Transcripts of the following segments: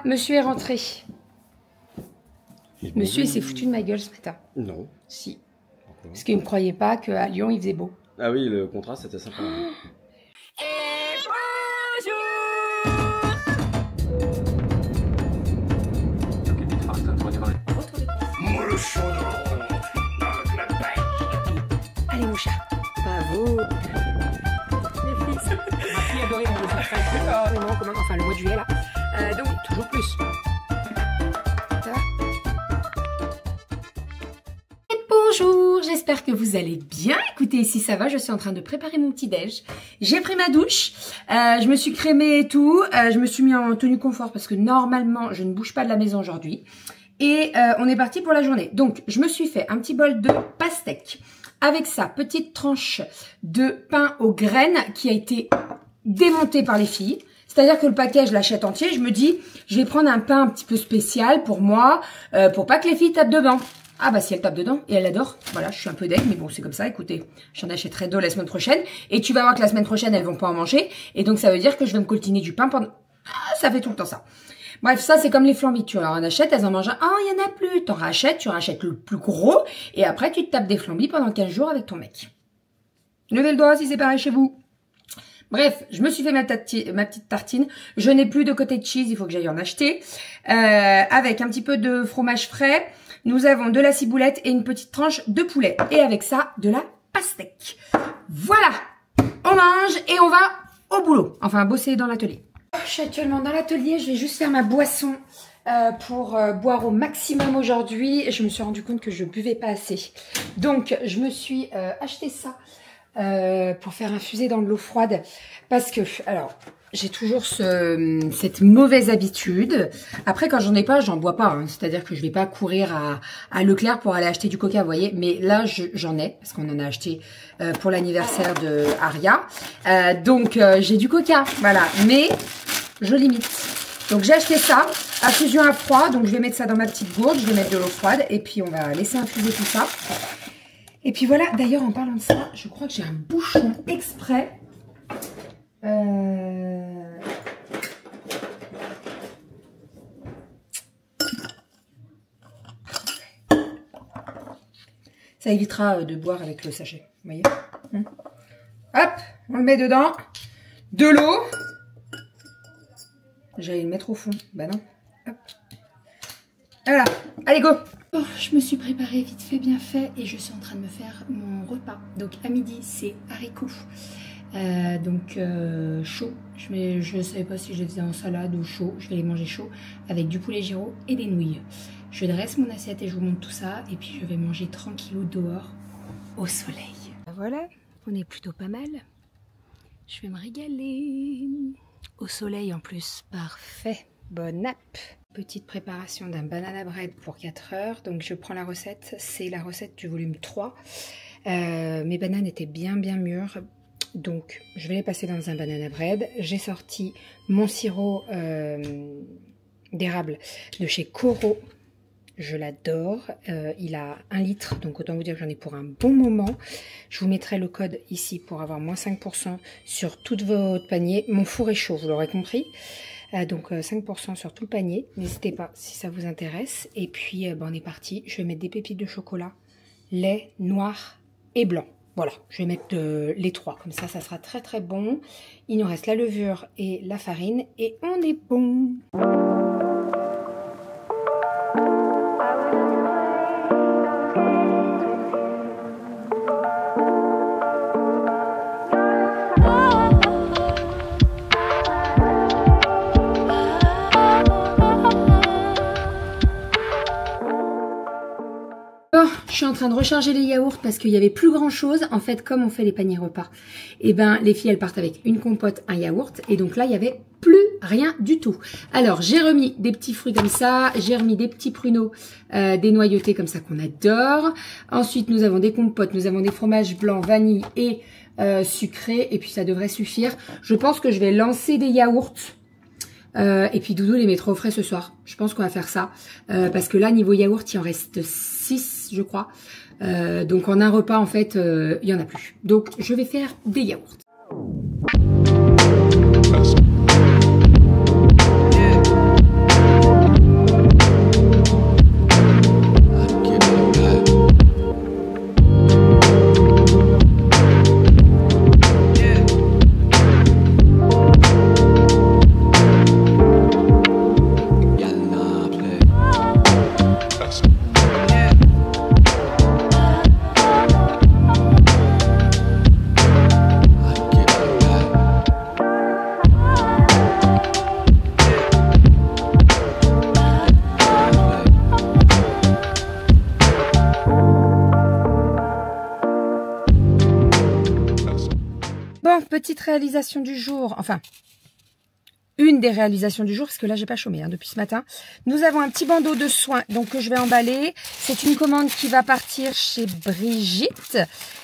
Monsieur est rentré. Monsieur, il s'est foutu de ma gueule ce matin. Non. Si. Pourquoi? Parce qu'il ne me croyait pas qu'à Lyon, il faisait beau. Ah oui, le contraste, c'était sympa. Allez, mon chat. Bravo. Les fils. Ma fille adorée dans le enfin, le mois de juillet, là. Donc, toujours plus. Ça va? Et bonjour, j'espère que vous allez bien. Écoutez, ici ça va, je suis en train de préparer mon petit-déj. J'ai pris ma douche, je me suis crémée et tout. Je me suis mis en tenue confort parce que normalement, je ne bouge pas de la maison aujourd'hui. Et on est parti pour la journée. Donc, je me suis fait un petit bol de pastèque. Avec ça, petite tranche de pain aux graines qui a été démonté par les filles. C'est-à-dire que le paquet, je l'achète entier. Je me dis, je vais prendre un pain un petit peu spécial pour moi, pour pas que les filles tapent dedans. Ah bah si elles tapent dedans, et elles adorent. Voilà, je suis un peu deg, mais bon, c'est comme ça. Écoutez, j'en achèterai 2 la semaine prochaine. Et tu vas voir que la semaine prochaine, elles vont pas en manger. Et donc, ça veut dire que je vais me coltiner du pain pendant... Ah, ça fait tout le temps ça. Bref, ça, c'est comme les flambis. Tu en achètes, elles en mangent un. Oh, il y en a plus. T'en rachètes, tu rachètes le plus gros. Et après, tu te tapes des flambis pendant 15 jours avec ton mec. Levez le doigt si c'est pareil chez vous. Bref, je me suis fait ma petite tartine. Je n'ai plus de cottage cheese, il faut que j'aille en acheter. Avec un petit peu de fromage frais. Nous avons de la ciboulette et une petite tranche de poulet. Et avec ça, de la pastèque. Voilà. On mange et on va au boulot. Enfin, bosser dans l'atelier. Je suis actuellement dans l'atelier. Je vais juste faire ma boisson pour boire au maximum aujourd'hui. Je me suis rendu compte que je buvais pas assez. Donc, je me suis acheté ça. Pour faire infuser dans de l'eau froide parce que, alors, j'ai toujours cette mauvaise habitude. Après, quand j'en ai pas, j'en bois pas. Hein. C'est-à-dire que je vais pas courir à Leclerc pour aller acheter du coca, vous voyez. Mais là, j'en ai parce qu'on en a acheté pour l'anniversaire de Aria. Donc, j'ai du coca, voilà. Mais je limite. Donc, j'ai acheté ça, infusion à froid. Donc, je vais mettre ça dans ma petite gourde. Je vais mettre de l'eau froide et puis on va laisser infuser tout ça. Et puis voilà, d'ailleurs en parlant de ça, je crois que j'ai un bouchon exprès. Ça évitera de boire avec le sachet, vous voyez. Hop, on le met dedans. De l'eau. J'allais le mettre au fond, bah non. Hop. Voilà, allez go. Oh, je me suis préparée vite fait, bien fait, et je suis en train de me faire mon repas. Donc à midi, c'est haricots, chaud. Je ne savais pas si je les faisais en salade ou chaud. Je vais les manger chaud avec du poulet gyro et des nouilles. Je dresse mon assiette et je vous montre tout ça, et puis je vais manger tranquillou dehors au soleil. Voilà, on est plutôt pas mal. Je vais me régaler au soleil en plus, parfait. Bonne nappe. Petite préparation d'un banana bread pour 4 heures. Donc je prends la recette, c'est la recette du volume 3. Mes bananes étaient bien mûres. Donc je vais les passer dans un banana bread. J'ai sorti mon sirop d'érable de chez Coro. Je l'adore. Il a 1 litre, donc autant vous dire que j'en ai pour un bon moment. Je vous mettrai le code ici pour avoir moins 5% sur tout votre panier. Mon four est chaud, vous l'aurez compris. Donc 5% sur tout le panier, n'hésitez pas si ça vous intéresse. Et puis on est parti, je vais mettre des pépites de chocolat, lait, noir et blanc. Voilà, je vais mettre les 3, comme ça sera très bon. Il nous reste la levure et la farine et on est bon. Je suis en train de recharger les yaourts parce qu'il n'y avait plus grand chose. En fait, comme on fait les paniers repas, et ben les filles elles partent avec une compote, un yaourt. Et donc là, il n'y avait plus rien du tout. Alors, j'ai remis des petits fruits comme ça. J'ai remis des petits pruneaux, des noyautés comme ça qu'on adore. Ensuite, nous avons des compotes, nous avons des fromages blancs, vanille et sucré. Et puis, ça devrait suffire. Je pense que je vais lancer des yaourts. Et puis Doudou les mettra au frais ce soir. Je pense qu'on va faire ça. Parce que là, niveau yaourt, il en reste 6, je crois. Donc en un repas, en fait, il n'y en a plus. Donc je vais faire des yaourts. petite réalisation du jour, enfin, une des réalisations du jour, parce que là, j'ai pas chômé hein, depuis ce matin. Nous avons un petit bandeau de soins donc que je vais emballer. C'est une commande qui va partir chez Brigitte.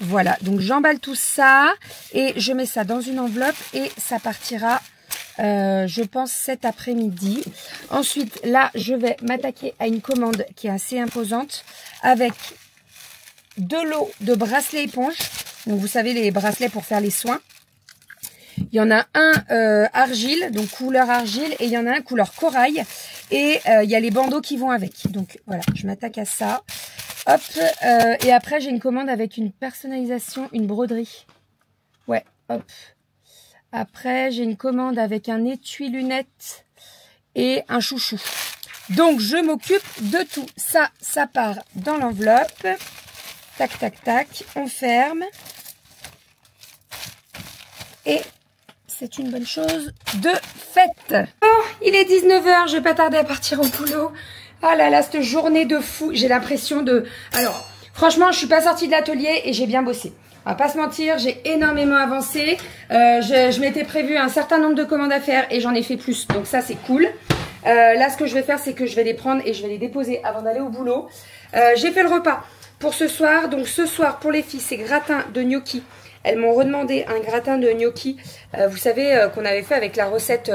Voilà, donc j'emballe tout ça et je mets ça dans une enveloppe et ça partira, je pense, cet après-midi. Ensuite, là, je vais m'attaquer à une commande qui est assez imposante avec de l'eau de bracelet éponge. Donc, vous savez, les bracelets pour faire les soins. Il y en a un argile, donc couleur argile, et il y en a un couleur corail. Et il y a les bandeaux qui vont avec. Donc voilà, je m'attaque à ça. Hop, et après j'ai une commande avec une personnalisation, une broderie. Ouais, hop. Après j'ai une commande avec un étui lunettes et un chouchou. Donc je m'occupe de tout. Ça part dans l'enveloppe. Tac, tac, tac. On ferme. Et c'est une bonne chose de faite. Oh, il est 19h, je vais pas tarder à partir au boulot. Ah là là, cette journée de fou, j'ai l'impression de... Alors, franchement, je suis pas sortie de l'atelier et j'ai bien bossé. On va pas se mentir, j'ai énormément avancé. Je m'étais prévu un certain nombre de commandes à faire et j'en ai fait plus, donc ça c'est cool. Là, ce que je vais faire, c'est que je vais les prendre et je vais les déposer avant d'aller au boulot. J'ai fait le repas pour ce soir. Donc ce soir, pour les filles, c'est gratin de gnocchi. Elles m'ont redemandé un gratin de gnocchi, vous savez, qu'on avait fait avec la recette,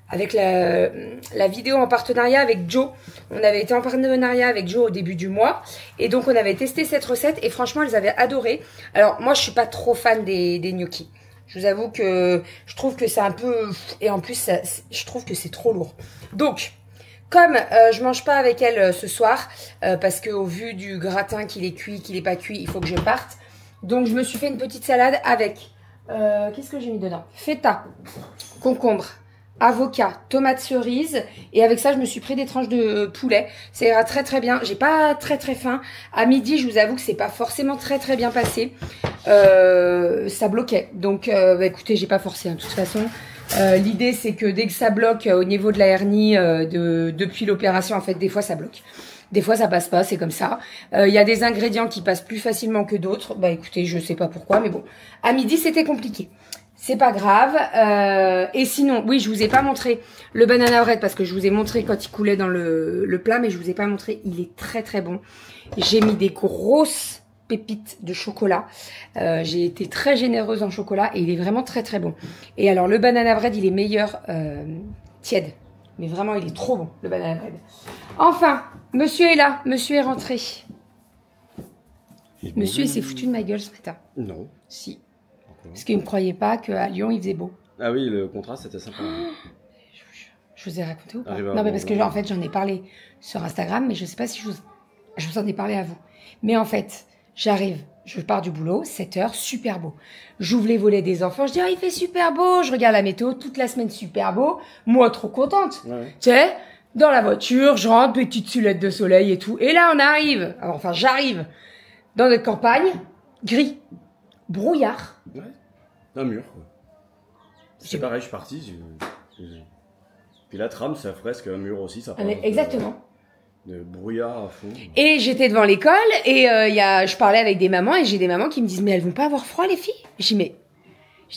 avec la vidéo en partenariat avec Joe. On avait été en partenariat avec Joe au début du mois. Et donc, on avait testé cette recette et franchement, elles avaient adoré. Alors, moi, je suis pas trop fan des gnocchis. Je vous avoue que je trouve que c'est un peu... Et en plus, je trouve que c'est trop lourd. Donc... Comme je mange pas avec elle ce soir, parce qu'au vu du gratin qu'il est cuit, qu'il est pas cuit, il faut que je parte. Donc je me suis fait une petite salade avec, qu'est-ce que j'ai mis dedans? Feta, concombre, avocat, tomate cerise. Et avec ça, je me suis pris des tranches de poulet. Ça ira très très bien. J'ai pas très très faim. À midi, je vous avoue que c'est pas forcément très très bien passé. Ça bloquait. Donc bah, écoutez, j'ai pas forcé hein, de toute façon. L'idée c'est que dès que ça bloque au niveau de la hernie depuis l'opération, en fait des fois ça bloque, des fois ça passe pas, c'est comme ça. Il y a des ingrédients qui passent plus facilement que d'autres. Bah écoutez, je sais pas pourquoi, mais bon, à midi c'était compliqué. C'est pas grave. Et sinon, oui, je vous ai pas montré le banana bread parce que je vous ai montré quand il coulait dans le plat, mais je vous ai pas montré. Il est très très bon. J'ai mis des grosses pépites de chocolat. J'ai été très généreuse en chocolat et il est vraiment très très bon. Et alors le banana bread, il est meilleur tiède. Mais vraiment, il est trop bon, le banana bread. Enfin, monsieur est là. Monsieur est rentré. Monsieur, il s'est foutu de ma gueule ce matin. Non. Si. Parce qu'il ne me croyait pas qu'à Lyon, il faisait beau. Ah oui, le contraste, c'était sympa. Je vous ai raconté ou pas? Non, mais parce que en fait, j'en ai parlé sur Instagram, mais je ne sais pas si je vous en ai parlé à vous. Mais en fait, j'arrive, je pars du boulot, 7h, super beau. J'ouvre les volets des enfants, je dis, ah, il fait super beau. Je regarde la météo, toute la semaine super beau. Moi, trop contente. Ouais. Tu sais, dans la voiture, je rentre, petite sulette de soleil et tout. Et là, on arrive, enfin, j'arrive dans notre campagne, gris, brouillard. Ouais, un mur, quoi. C'est pareil, je suis parti. Puis la trame, c'est fresque, un mur aussi, ça. Exactement. De brouillard à fond. Et j'étais devant l'école et je parlais avec des mamans et j'ai des mamans qui me disent mais elles vont pas avoir froid les filles? Je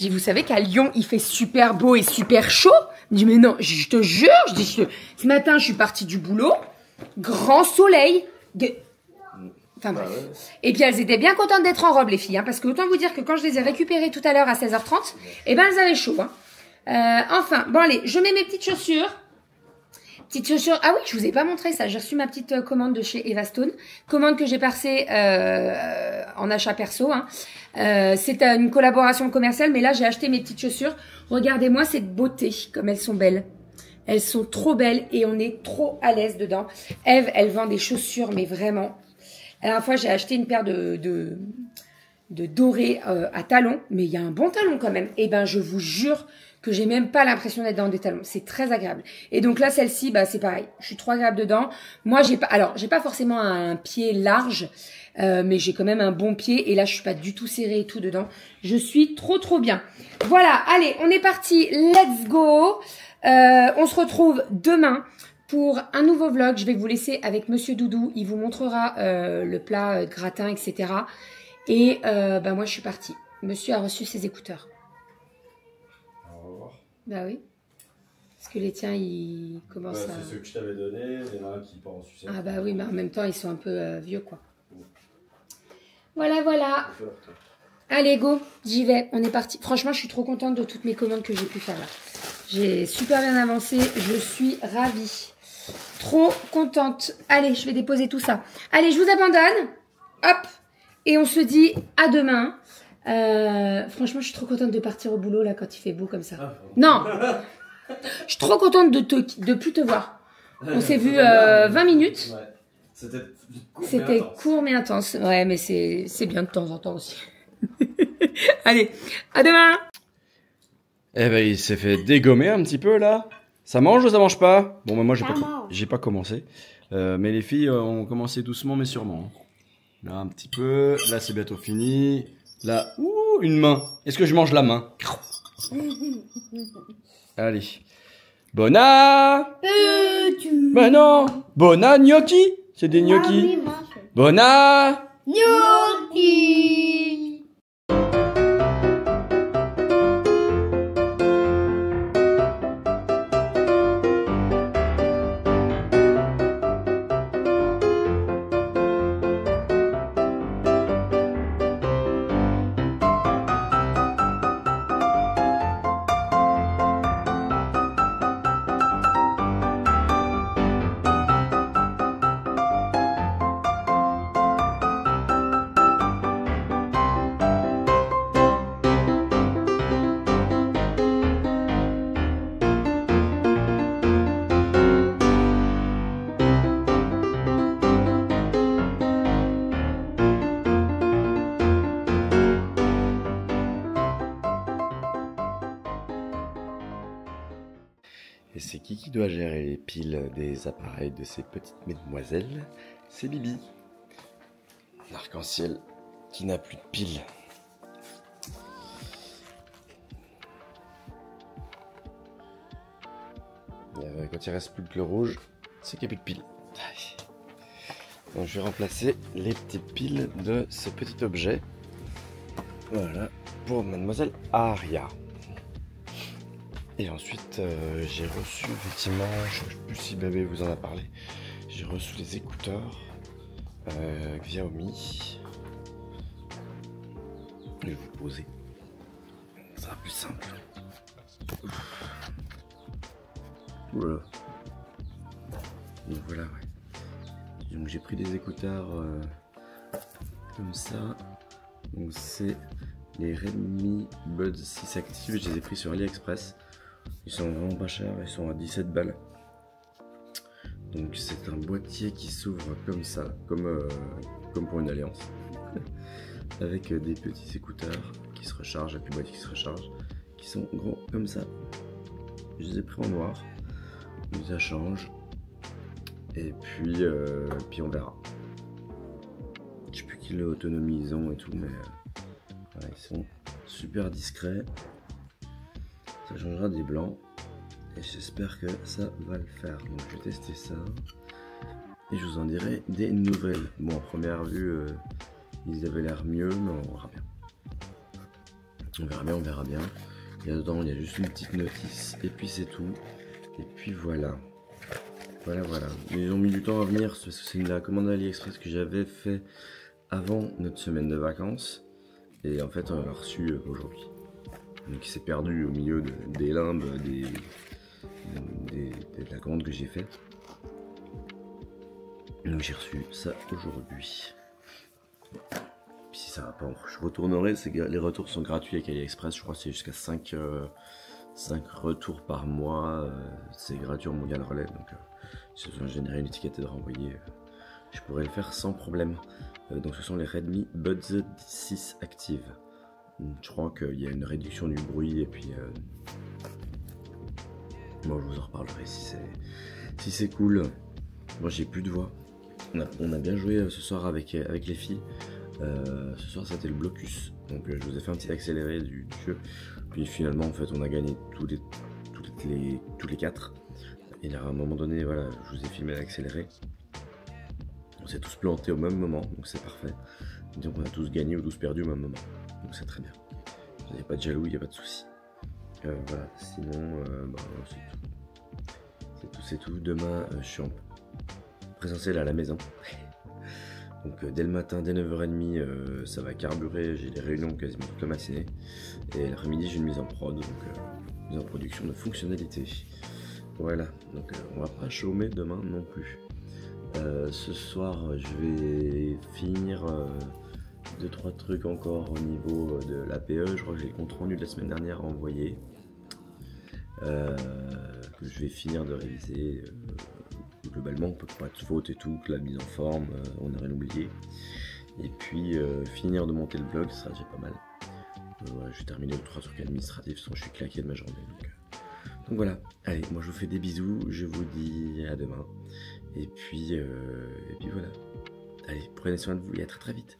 dis vous savez qu'à Lyon il fait super beau et super chaud? Je dis mais non, je te jure, ce matin je suis partie du boulot, grand soleil. Enfin bref. Ouais. Et puis elles étaient bien contentes d'être en robe les filles, hein, parce que autant vous dire que quand je les ai récupérées tout à l'heure à 16h30, eh ben elles avaient chaud. Hein. Enfin, bon allez, je mets mes petites chaussures. Petites chaussures. Ah oui, je vous ai pas montré ça. J'ai reçu ma petite commande de chez Eva Stone. Commande que j'ai passée en achat perso. Hein. C'est une collaboration commerciale, mais là j'ai acheté mes petites chaussures. Regardez-moi cette beauté, comme elles sont belles. Elles sont trop belles et on est trop à l'aise dedans. Eve, elle vend des chaussures, mais vraiment. La dernière fois, j'ai acheté une paire de dorés à talons, mais il y a un bon talon quand même. Et ben, je vous jure que j'ai même pas l'impression d'être dans des talons. C'est très agréable. Et donc là, celle-ci, bah c'est pareil. Je suis trop agréable dedans. Moi, j'ai pas forcément un pied large, mais j'ai quand même un bon pied. Et là, je suis pas du tout serrée et tout dedans. Je suis trop bien. Voilà, allez, on est parti. Let's go. On se retrouve demain pour un nouveau vlog. Je vais vous laisser avec Monsieur Doudou. Il vous montrera le plat gratin, etc. Et bah moi, je suis partie. monsieur a reçu ses écouteurs. On va voir. Bah oui. Parce que les tiens, ils commencent à... C'est ceux que je t'avais donnés, il y en a un qui part en sucette. Ah bah oui, mais en même temps, ils sont un peu vieux, quoi. Voilà, voilà. Allez, go, j'y vais, on est parti. Franchement, je suis trop contente de toutes mes commandes que j'ai pu faire là. J'ai super bien avancé, je suis ravie. Trop contente. Allez, je vais déposer tout ça. Allez, je vous abandonne. Hop. Et on se dit à demain. Franchement, je suis trop contente de partir au boulot là quand il fait beau comme ça. Ah, non. Je suis trop contente de plus te voir. On s'est vu 20 minutes. Ouais. C'était court mais intense. Ouais, mais c'est bien de temps en temps aussi. Allez, à demain. Eh ben, il s'est fait dégommer un petit peu là. Ça mange ou ça mange pas? Bon, moi j'ai pas commencé. Mais les filles ont commencé doucement mais sûrement. Là un petit peu. Là c'est bientôt fini. Là, ouh, une main. Est-ce que je mange la main? Allez. Bona. Ben non. Bona gnocchi. C'est des gnocchis. Bona. Gnocchi. Et c'est qui doit gérer les piles des appareils de ces petites mesdemoiselles? C'est Bibi. L'arc-en-ciel qui n'a plus de piles. Quand il reste plus que le rouge, c'est qu'il n'y a plus de piles. Donc je vais remplacer les petites piles de ce petit objet. Voilà, pour mademoiselle Aria. Et ensuite, j'ai reçu, effectivement, je ne sais plus si bébé vous en a parlé, j'ai reçu les écouteurs Xiaomi. Je vais vous poser, ça sera plus simple. Oula. Donc voilà, ouais. Donc j'ai pris des écouteurs comme ça. Donc c'est les Redmi Buds 6 Active, je les ai pris sur AliExpress. Ils sont vraiment pas chers, ils sont à 17 balles. Donc c'est un boîtier qui s'ouvre comme ça, comme pour une alliance. Avec des petits écouteurs qui se rechargent, avec le boîtier qui se recharge, qui sont gros comme ça. Je les ai pris en noir, donc ça change. Et puis on verra. Je sais plus quelle autonomie ils ont et tout, mais voilà, ils sont super discrets. Ça changera des blancs et j'espère que ça va le faire. Donc je vais tester ça et je vous en dirai des nouvelles. Bon, à première vue ils avaient l'air mieux, mais on verra bien. On verra bien. Et dedans il y a juste une petite notice et puis c'est tout. Et puis voilà. Voilà. Ils ont mis du temps à venir parce que c'est la commande AliExpress que j'avais fait avant notre semaine de vacances. Et en fait on l'a reçu aujourd'hui. Donc il s'est perdu au milieu des limbes de la commande que j'ai faite. Donc j'ai reçu ça aujourd'hui. Puis si ça va pas, je retournerai. Les retours sont gratuits avec AliExpress. Je crois que c'est jusqu'à 5 retours par mois. C'est gratuit en mondial relais. Donc si je dois générer une étiquette et de renvoyer, je pourrais le faire sans problème. Donc ce sont les Redmi Buds 6 Active. Je crois qu'il y a une réduction du bruit et puis bon, je vous en reparlerai si c'est cool. Moi j'ai plus de voix. On a bien joué ce soir avec les filles. Ce soir c'était le blocus. Donc je vous ai fait un petit accéléré du jeu. Puis finalement en fait on a gagné tous les 4. Et là, à un moment donné, voilà, je vous ai filmé l'accéléré. On s'est tous plantés au même moment, donc c'est parfait. Donc on a tous gagné ou tous perdu au même moment. Donc c'est très bien. Il n'y a pas de jaloux, il n'y a pas de souci. Voilà, sinon, bah, c'est tout. Demain, je suis en présentiel à la maison. Donc dès le matin, dès 9h30, ça va carburer, j'ai des réunions quasiment toute la matinée. Et l'après-midi, j'ai une mise en prod, donc mise en production de fonctionnalités. Voilà, donc on va pas chômer demain non plus. Ce soir, je vais finir 2-3 trucs encore au niveau de l'APE. Je crois que j'ai le compte rendu de la semaine dernière à envoyer. Que je vais finir de réviser. Globalement, on peut pas de faute et tout, que la mise en forme, on n'a rien oublié. Et puis finir de monter le blog, ça j'ai pas mal. Voilà, je vais terminer 3 trucs administratifs, sinon je suis claqué de ma journée. Donc voilà, allez, moi je vous fais des bisous, je vous dis à demain. Et puis voilà. Allez, prenez soin de vous et à très très vite.